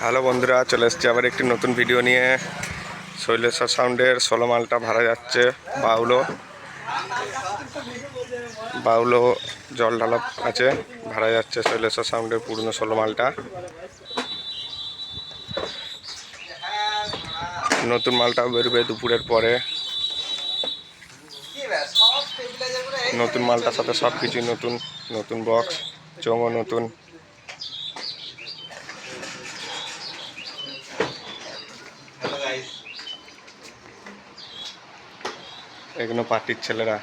Hello বন্ধুরা, চলে এসেছি আবার একটি নতুন ভিডিও নিয়ে। শৈলেশ্বর সাউন্ডের 16 মালটা ভাড়া যাচ্ছে বাউলো জল ঢালা আছে, ভাড়া যাচ্ছে শৈলেশ্বর সাউন্ডের পুরনো 16 মালটা। নতুন মালটাও বেরোবে দুপুরের পরে। নতুন মালটার সাথে সব কিছুই নতুন, নতুন বক্স, চোঙও নতুন। এগুলো পার্টির ছেলেরা।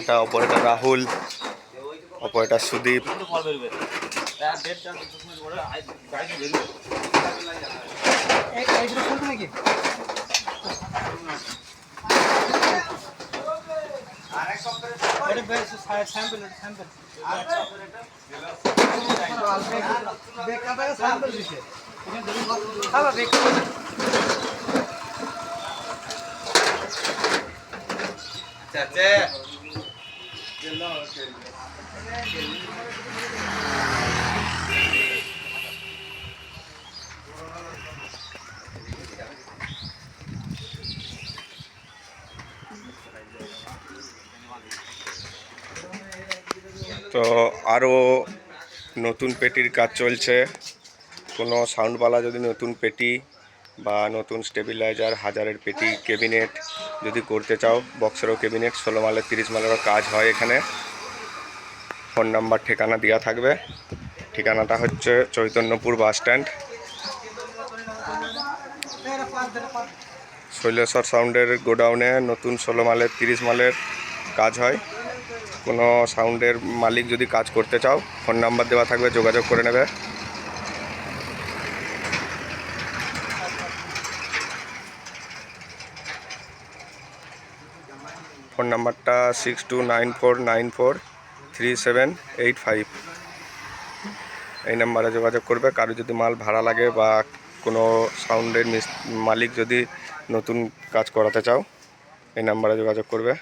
এটা অপারেটর রাহুল, অপারেটর সুদীপ। তো আরও নতুন পেটির কাজ চলছে। কোনো সাউন্ডওয়ালা যদি নতুন পেটি বা নতুন স্টেবিলাইজার, হাজারের পেটি, ক্যাবিনেট যদি করতে চাও, বক্সেরও ক্যাবিনেট, 16 মালের 30 মালেরও কাজ হয় এখানে। ফোন নাম্বার ঠিকানা দেওয়া থাকবে। ঠিকানাটা হচ্ছে চৈতন্যপুর বাস স্ট্যান্ড। শৈলেশ্বর সাউন্ডের গোডাউনে নতুন 16 মালের 30 মালের কাজ হয়। কোনো সাউন্ডের মালিক যদি কাজ করতে চাও, ফোন নাম্বার দেওয়া থাকবে, যোগাযোগ করে নেবে। ফোন নাম্বারটা 6294943785। এই নাম্বারে যোগাযোগ করবে। কারো যদি মাল ভাড়া লাগে বা কোনো সাউন্ডের মালিক যদি নতুন কাজ করাতে চাও, এই নাম্বারে যোগাযোগ করবে।